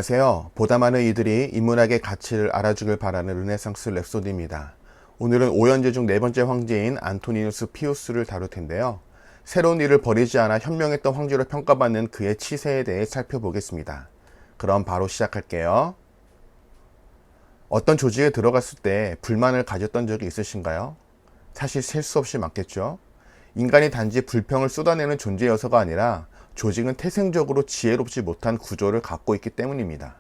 안녕하세요. 보다 많은 이들이 인문학의 가치를 알아주길 바라는 르네상스 랩소디입니다. 오늘은 오현제 중 네 번째 황제인 안토니누스 피우스를 다룰 텐데요. 새로운 일을 버리지 않아 현명했던 황제로 평가받는 그의 치세에 대해 살펴보겠습니다. 그럼 바로 시작할게요. 어떤 조직에 들어갔을 때 불만을 가졌던 적이 있으신가요? 사실 셀 수 없이 많겠죠. 인간이 단지 불평을 쏟아내는 존재여서가 아니라 조직은 태생적으로 지혜롭지 못한 구조를 갖고 있기 때문입니다.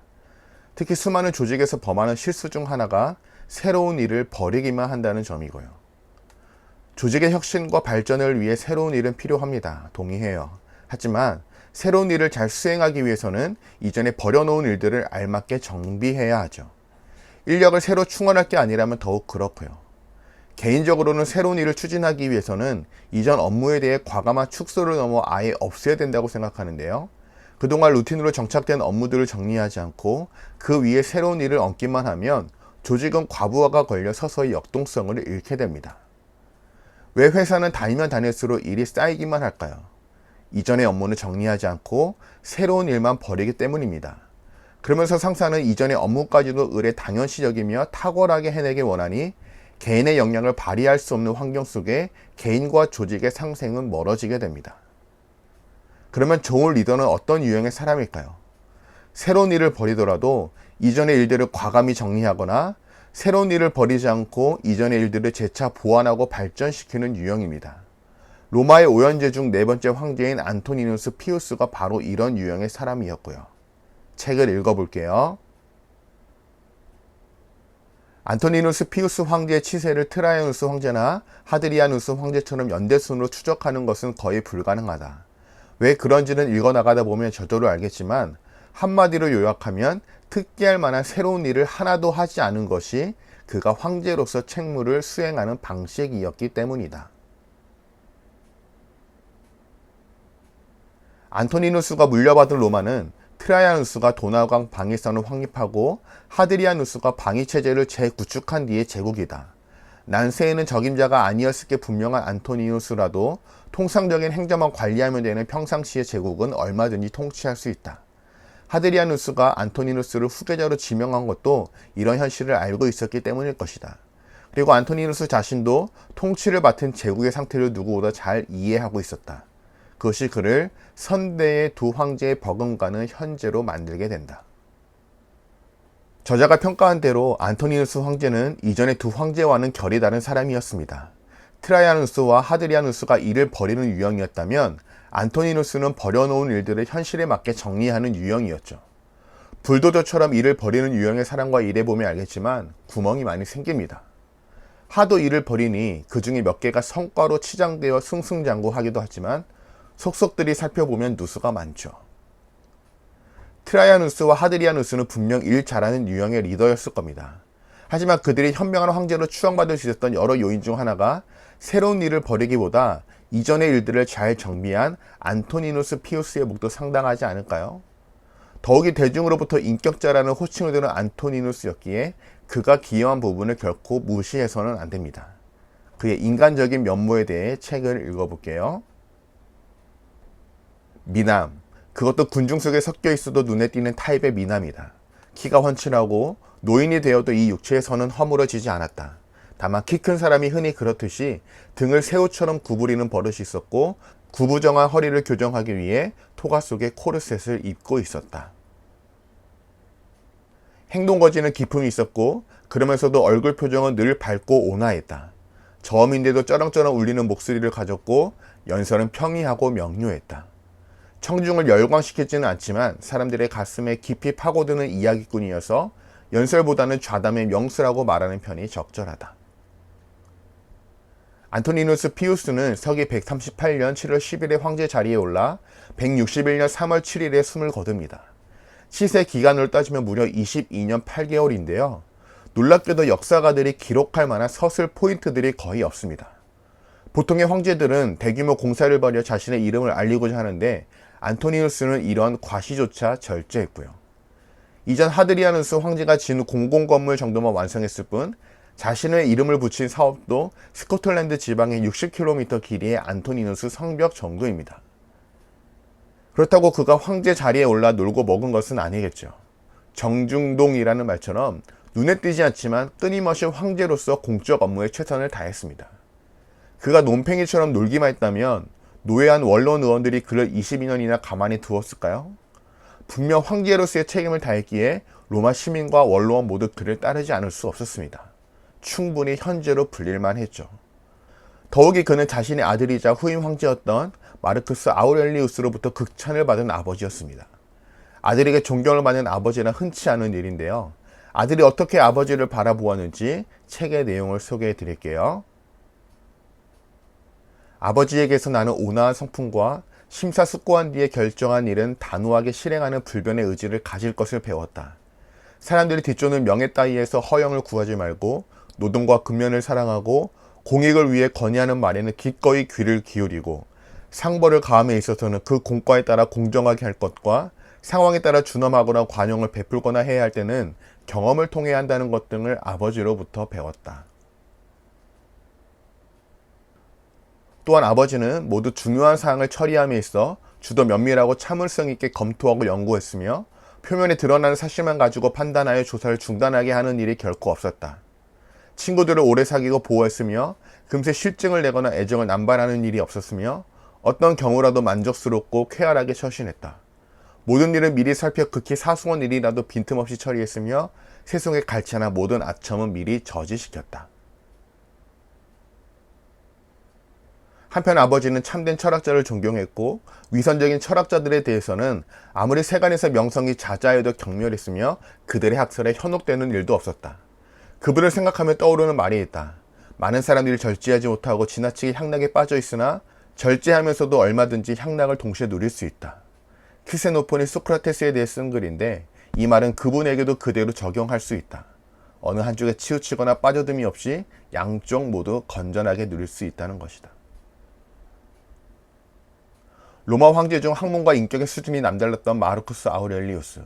특히 수많은 조직에서 범하는 실수 중 하나가 새로운 일을 버리기만 한다는 점이고요. 조직의 혁신과 발전을 위해 새로운 일은 필요합니다. 동의해요. 하지만 새로운 일을 잘 수행하기 위해서는 이전에 버려놓은 일들을 알맞게 정비해야 하죠. 인력을 새로 충원할 게 아니라면 더욱 그렇고요. 개인적으로는 새로운 일을 추진하기 위해서는 이전 업무에 대해 과감한 축소를 넘어 아예 없애야 된다고 생각하는데요. 그동안 루틴으로 정착된 업무들을 정리하지 않고 그 위에 새로운 일을 얹기만 하면 조직은 과부하가 걸려 서서히 역동성을 잃게 됩니다. 왜 회사는 다니면 다닐수록 일이 쌓이기만 할까요? 이전의 업무는 정리하지 않고 새로운 일만 버리기 때문입니다. 그러면서 상사는 이전의 업무까지도 을에 당연시 여기며 탁월하게 해내길 원하니 개인의 역량을 발휘할 수 없는 환경 속에 개인과 조직의 상생은 멀어지게 됩니다. 그러면 좋은 리더는 어떤 유형의 사람일까요? 새로운 일을 버리더라도 이전의 일들을 과감히 정리하거나 새로운 일을 버리지 않고 이전의 일들을 재차 보완하고 발전시키는 유형입니다. 로마의 오현제 중 네 번째 황제인 안토니누스 피우스가 바로 이런 유형의 사람이었고요. 책을 읽어볼게요. 안토니누스 피우스 황제의 치세를 트라이아누스 황제나 하드리아누스 황제처럼 연대순으로 추적하는 것은 거의 불가능하다. 왜 그런지는 읽어나가다 보면 저절로 알겠지만 한마디로 요약하면 특기할 만한 새로운 일을 하나도 하지 않은 것이 그가 황제로서 책무를 수행하는 방식이었기 때문이다. 안토니누스가 물려받은 로마는 트라이아누스가 도나강 방위선을 확립하고 하드리아누스가 방위체제를 재구축한 뒤의 제국이다. 난세에는 적임자가 아니었을 게 분명한 안토니누스라도 통상적인 행정만 관리하면 되는 평상시의 제국은 얼마든지 통치할 수 있다. 하드리아누스가 안토니누스를 후계자로 지명한 것도 이런 현실을 알고 있었기 때문일 것이다. 그리고 안토니누스 자신도 통치를 맡은 제국의 상태를 누구보다 잘 이해하고 있었다. 그것이 그를 선대의 두 황제의 버금가는 현재로 만들게 된다. 저자가 평가한 대로 안토니누스 황제는 이전의 두 황제와는 결이 다른 사람이었습니다. 트라이아누스와 하드리아누스가 일을 버리는 유형이었다면 안토니누스는 버려놓은 일들을 현실에 맞게 정리하는 유형이었죠. 불도저처럼 일을 버리는 유형의 사람과 일해보면 알겠지만 구멍이 많이 생깁니다. 하도 일을 버리니 그 중에 몇 개가 성과로 치장되어 승승장구하기도 하지만 속속들이 살펴보면 누수가 많죠. 트라이아누스와 하드리아누스는 분명 일 잘하는 유형의 리더였을 겁니다. 하지만 그들이 현명한 황제로 추앙받을 수 있었던 여러 요인 중 하나가 새로운 일을 버리기보다 이전의 일들을 잘 정비한 안토니누스 피우스의 몫도 상당하지 않을까요? 더욱이 대중으로부터 인격자라는 호칭을 들은 안토니누스였기에 그가 기여한 부분을 결코 무시해서는 안 됩니다. 그의 인간적인 면모에 대해 책을 읽어볼게요. 미남, 그것도 군중 속에 섞여 있어도 눈에 띄는 타입의 미남이다. 키가 훤칠하고 노인이 되어도 이 육체의 선은 허물어지지 않았다. 다만 키 큰 사람이 흔히 그렇듯이 등을 새우처럼 구부리는 버릇이 있었고 구부정한 허리를 교정하기 위해 토가 속에 코르셋을 입고 있었다. 행동거지는 기품이 있었고 그러면서도 얼굴 표정은 늘 밝고 온화했다. 저음인데도 쩌렁쩌렁 울리는 목소리를 가졌고 연설은 평이하고 명료했다. 청중을 열광시키지는 않지만 사람들의 가슴에 깊이 파고드는 이야기꾼이어서 연설보다는 좌담의 명수라고 말하는 편이 적절하다. 안토니누스 피우스는 서기 138년 7월 10일에 황제 자리에 올라 161년 3월 7일에 숨을 거둡니다. 시세 기간으로 따지면 무려 22년 8개월인데요. 놀랍게도 역사가들이 기록할 만한 서술 포인트들이 거의 없습니다. 보통의 황제들은 대규모 공사를 벌여 자신의 이름을 알리고자 하는데 안토니누스는 이런 과시조차 절제했고요. 이전 하드리아누스 황제가 지은 공공건물 정도만 완성했을 뿐 자신의 이름을 붙인 사업도 스코틀랜드 지방의 60km 길이의 안토니누스 성벽 정도입니다. 그렇다고 그가 황제 자리에 올라 놀고 먹은 것은 아니겠죠. 정중동이라는 말처럼 눈에 띄지 않지만 끊임없이 황제로서 공적 업무에 최선을 다했습니다. 그가 논팽이처럼 놀기만 했다면 노예한 원로원 의원들이 그를 22년이나 가만히 두었을까요? 분명 황제로서의 책임을 다했기에 로마 시민과 원로원 모두 그를 따르지 않을 수 없었습니다. 충분히 현재로 불릴만 했죠. 더욱이 그는 자신의 아들이자 후임 황제였던 마르쿠스 아우렐리우스로부터 극찬을 받은 아버지였습니다. 아들에게 존경을 받는 아버지는 흔치 않은 일인데요. 아들이 어떻게 아버지를 바라보았는지 책의 내용을 소개해 드릴게요. 아버지에게서 나는 온화한 성품과 심사숙고한 뒤에 결정한 일은 단호하게 실행하는 불변의 의지를 가질 것을 배웠다. 사람들이 뒤쫓는 명예 따위에서 허영을 구하지 말고 노동과 근면을 사랑하고 공익을 위해 건의하는 말에는 기꺼이 귀를 기울이고 상벌을 가함에 있어서는 그 공과에 따라 공정하게 할 것과 상황에 따라 준엄하거나 관용을 베풀거나 해야 할 때는 경험을 통해야 한다는 것 등을 아버지로부터 배웠다. 또한 아버지는 모두 중요한 사항을 처리함에 있어 주도 면밀하고 참을성 있게 검토하고 연구했으며 표면에 드러나는 사실만 가지고 판단하여 조사를 중단하게 하는 일이 결코 없었다. 친구들을 오래 사귀고 보호했으며 금세 실증을 내거나 애정을 남발하는 일이 없었으며 어떤 경우라도 만족스럽고 쾌활하게 처신했다. 모든 일을 미리 살펴 극히 사소한 일이라도 빈틈없이 처리했으며 세속의 갈치나 모든 아첨은 미리 저지시켰다. 한편 아버지는 참된 철학자를 존경했고 위선적인 철학자들에 대해서는 아무리 세간에서 명성이 자자해도 경멸했으며 그들의 학설에 현혹되는 일도 없었다. 그분을 생각하며 떠오르는 말이 있다. 많은 사람들이 절제하지 못하고 지나치게 향락에 빠져 있으나 절제하면서도 얼마든지 향락을 동시에 누릴 수 있다. 크세노폰이 소크라테스에 대해 쓴 글인데 이 말은 그분에게도 그대로 적용할 수 있다. 어느 한쪽에 치우치거나 빠져듦이 없이 양쪽 모두 건전하게 누릴 수 있다는 것이다. 로마 황제 중 학문과 인격의 수준이 남달랐던 마르쿠스 아우렐리우스.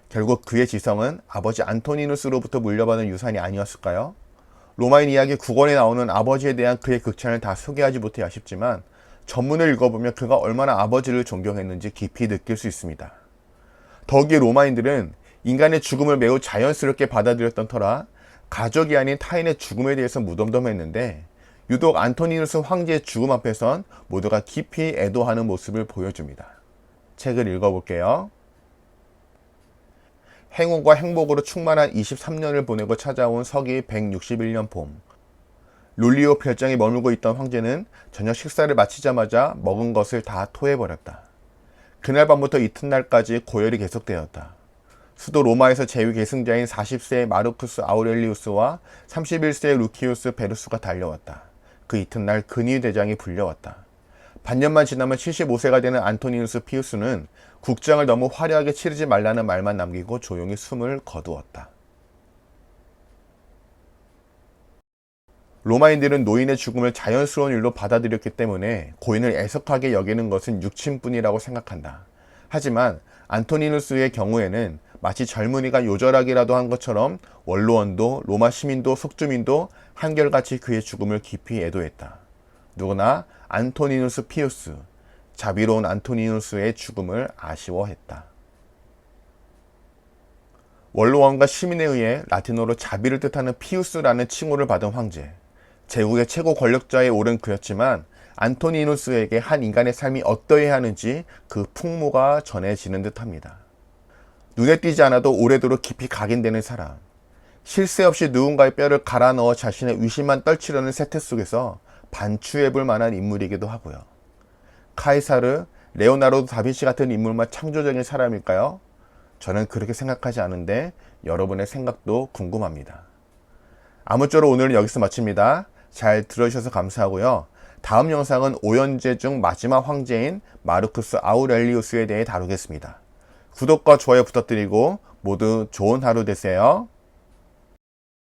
결국 그의 지성은 아버지 안토니누스로부터 물려받은 유산이 아니었을까요? 로마인 이야기 9권에 나오는 아버지에 대한 그의 극찬을 다 소개하지 못해 아쉽지만 전문을 읽어보면 그가 얼마나 아버지를 존경했는지 깊이 느낄 수 있습니다. 더욱이 로마인들은 인간의 죽음을 매우 자연스럽게 받아들였던 터라 가족이 아닌 타인의 죽음에 대해서 무덤덤했는데 유독 안토니누스 황제의 죽음 앞에선 모두가 깊이 애도하는 모습을 보여줍니다. 책을 읽어볼게요. 행운과 행복으로 충만한 23년을 보내고 찾아온 서기 161년 봄. 룰리오 별장에 머물고 있던 황제는 저녁 식사를 마치자마자 먹은 것을 다 토해버렸다. 그날 밤부터 이튿날까지 고열이 계속되었다. 수도 로마에서 제위 계승자인 40세의 마르쿠스 아우렐리우스와 31세의 루키우스 베루스가 달려왔다. 그 이튿날 근위 대장이 불려왔다. 반년만 지나면 75세가 되는 안토니누스 피우스는 국장을 너무 화려하게 치르지 말라는 말만 남기고 조용히 숨을 거두었다. 로마인들은 노인의 죽음을 자연스러운 일로 받아들였기 때문에 고인을 애석하게 여기는 것은 육친뿐이라고 생각한다. 하지만 안토니누스의 경우에는 마치 젊은이가 요절하기라도 한 것처럼 원로원도 로마 시민도 속주민도 한결같이 그의 죽음을 깊이 애도했다. 누구나 안토니누스 피우스, 자비로운 안토니누스의 죽음을 아쉬워했다. 원로원과 시민에 의해 라틴어로 자비를 뜻하는 피우스라는 칭호를 받은 황제. 제국의 최고 권력자에 오른 그였지만 안토니누스에게 한 인간의 삶이 어떠해야 하는지 그 풍모가 전해지는 듯합니다. 눈에 띄지 않아도 오래도록 깊이 각인되는 사람. 쉴 새 없이 누군가의 뼈를 갈아 넣어 자신의 위신만 떨치려는 세태 속에서 반추해볼 만한 인물이기도 하고요. 카이사르, 레오나르도 다빈치 같은 인물만 창조적인 사람일까요? 저는 그렇게 생각하지 않은데 여러분의 생각도 궁금합니다. 아무쪼록 오늘은 여기서 마칩니다. 잘 들어주셔서 감사하고요. 다음 영상은 오연제 중 마지막 황제인 마르쿠스 아우렐리우스에 대해 다루겠습니다. 구독과 좋아요 부탁드리고 모두 좋은 하루 되세요.